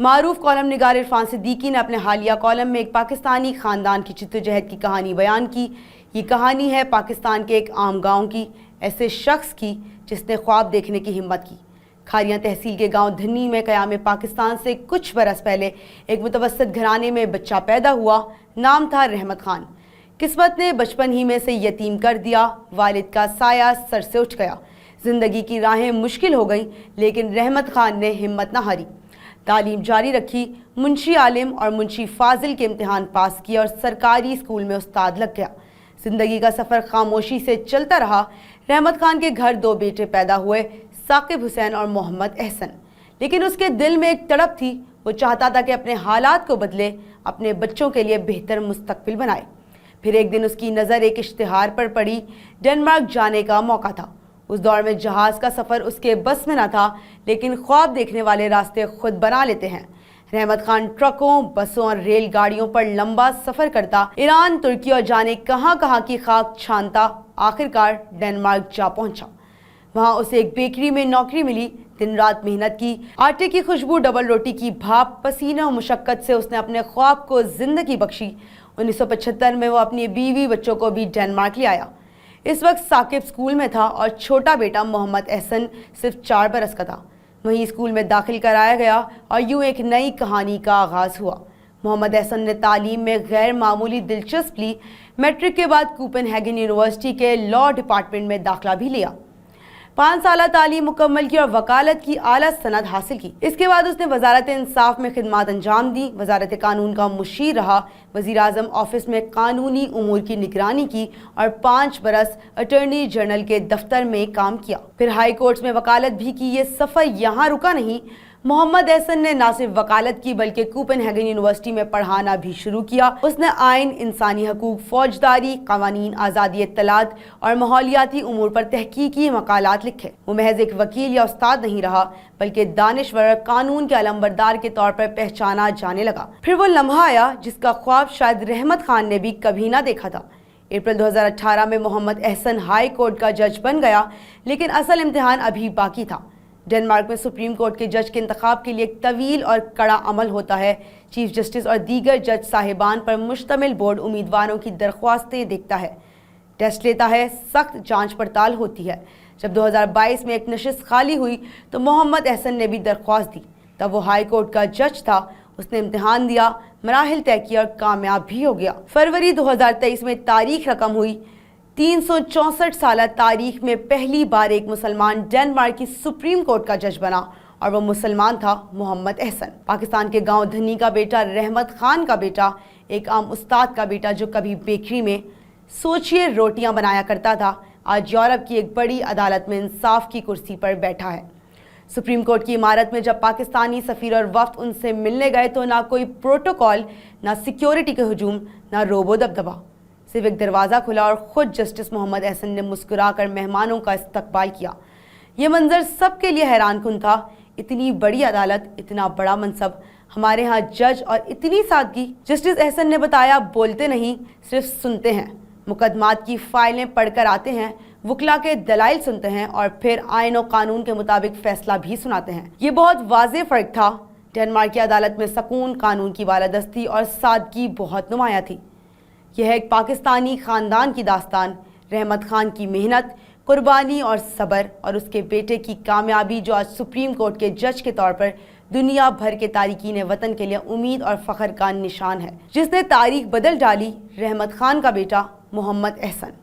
معروف کالم نگار عرفان صدیقی نے اپنے حالیہ کالم میں ایک پاکستانی خاندان کی جدوجہد کی کہانی بیان کی۔ یہ کہانی ہے پاکستان کے ایک عام گاؤں کی، ایسے شخص کی جس نے خواب دیکھنے کی ہمت کی۔ کھاریاں تحصیل کے گاؤں دھنی میں قیام پاکستان سے کچھ برس پہلے ایک متوسط گھرانے میں بچہ پیدا ہوا، نام تھا رحمت خان۔ قسمت نے بچپن ہی میں سے یتیم کر دیا، والد کا سایہ سر سے اٹھ گیا۔ زندگی کی راہیں مشکل ہو گئیں، لیکن رحمت خان نے ہمت نہ ہاری، تعلیم جاری رکھی، منشی عالم اور منشی فاضل کے امتحان پاس کیا اور سرکاری اسکول میں استاد لگ گیا۔ زندگی کا سفر خاموشی سے چلتا رہا۔ رحمت خان کے گھر دو بیٹے پیدا ہوئے، ثاقب حسین اور محمد احسن، لیکن اس کے دل میں ایک تڑپ تھی۔ وہ چاہتا تھا کہ اپنے حالات کو بدلے، اپنے بچوں کے لیے بہتر مستقبل بنائے۔ پھر ایک دن اس کی نظر ایک اشتہار پر پڑی۔ ڈنمارک جانے کا موقع تھا۔ اس دور میں جہاز کا سفر اس کے بس میں نہ تھا، لیکن خواب دیکھنے والے راستے خود بنا لیتے ہیں۔ رحمت خان ٹرکوں، بسوں اور ریل گاڑیوں پر لمبا سفر کرتا، ایران، ترکی اور جانے کہاں کہاں کی خاک چھانتا، آخرکار ڈنمارک جا پہنچا۔ وہاں اسے ایک بیکری میں نوکری ملی۔ دن رات محنت کی، آٹے کی خوشبو، ڈبل روٹی کی بھاپ، پسینہ و مشقت سے اس نے اپنے خواب کو زندگی بخشی۔ 1975 میں وہ اپنی بیوی بچوں کو بھی ڈنمارک لے آیا۔ اس وقت ثاقب اسکول میں تھا اور چھوٹا بیٹا محمد احسن صرف 4 برس کا تھا۔ وہیں اسکول میں داخل کرایا گیا اور یوں ایک نئی کہانی کا آغاز ہوا۔ محمد احسن نے تعلیم میں غیر معمولی دلچسپ لی۔ میٹرک کے بعد کوپن ہیگن یونیورسٹی کے لاء ڈپارٹمنٹ میں داخلہ بھی لیا۔ 5 سالہ تعلیم مکمل کی اور وکالت کی اعلیٰ سند حاصل کی۔ اس کے بعد اس نے وزارت انصاف میں خدمات انجام دی، وزارت قانون کا مشیر رہا، وزیر اعظم آفس میں قانونی امور کی نگرانی کی اور 5 برس اٹارنی جنرل کے دفتر میں کام کیا۔ پھر ہائی کورٹس میں وکالت بھی کی۔ یہ سفر یہاں رکا نہیں۔ محمد احسن نے نہ صرف وکالت کی بلکہ کوپن ہیگن یونیورسٹی میں پڑھانا بھی شروع کیا۔ اس نے آئین، انسانی حقوق، فوجداری، قوانین، آزادی اطلاعات اور ماحولیاتی امور پر تحقیقی مقالات لکھے۔ وہ محض ایک وکیل یا استاد نہیں رہا، بلکہ دانشور، قانون کے علمبردار کے طور پر پہچانا جانے لگا۔ پھر وہ لمحہ آیا جس کا خواب شاید رحمت خان نے بھی کبھی نہ دیکھا تھا۔ اپریل 2018 میں محمد احسن ہائی کورٹ کا جج بن گیا، لیکن اصل امتحان ابھی باقی تھا۔ ڈنمارک میں سپریم کورٹ کے جج کے انتخاب کے لیے ایک طویل اور کڑا عمل ہوتا ہے۔ چیف جسٹس اور دیگر جج صاحبان پر مشتمل بورڈ امیدواروں کی درخواستیں دیکھتا ہے، ٹیسٹ لیتا ہے، سخت جانچ پڑتال ہوتی ہے۔ جب 2022 میں ایک نشست خالی ہوئی تو محمد احسن نے بھی درخواست دی۔ تب وہ ہائی کورٹ کا جج تھا۔ اس نے امتحان دیا، مراحل طے کیا اور کامیاب بھی ہو گیا۔ فروری 2023 میں تاریخ رقم ہوئی۔ 364 سالہ تاریخ میں پہلی بار ایک مسلمان ڈنمارک کی سپریم کورٹ کا جج بنا، اور وہ مسلمان تھا محمد احسن۔ پاکستان کے گاؤں دھنی کا بیٹا، رحمت خان کا بیٹا، ایک عام استاد کا بیٹا جو کبھی بیکری میں سوچئے روٹیاں بنایا کرتا تھا، آج یورپ کی ایک بڑی عدالت میں انصاف کی کرسی پر بیٹھا ہے۔ سپریم کورٹ کی عمارت میں جب پاکستانی سفیر اور وفد ان سے ملنے گئے تو نہ کوئی پروٹوکول، نہ سیکیورٹی کے ہجوم، نہ روب و دبدبا، صرف ایک دروازہ کھلا اور خود جسٹس محمد احسن نے مسکرا کر مہمانوں کا استقبال کیا۔ یہ منظر سب کے لیے حیران کن تھا۔ اتنی بڑی عدالت، اتنا بڑا منصب، ہمارے ہاں جج اور اتنی سادگی۔ جسٹس احسن نے بتایا، بولتے نہیں، صرف سنتے ہیں، مقدمات کی فائلیں پڑھ کر آتے ہیں، وکلا کے دلائل سنتے ہیں اور پھر آئین و قانون کے مطابق فیصلہ بھی سناتے ہیں۔ یہ بہت واضح فرق تھا۔ ڈنمارک کی عدالت میں سکون، قانون کی بالادستی اور سادگی بہت نمایاں تھی۔ یہ ہے ایک پاکستانی خاندان کی داستان، رحمت خان کی محنت، قربانی اور صبر، اور اس کے بیٹے کی کامیابی جو آج سپریم کورٹ کے جج کے طور پر دنیا بھر کے تارکین وطن کے لیے امید اور فخر کا نشان ہے۔ جس نے تاریخ بدل ڈالی، رحمت خان کا بیٹا محمد احسن۔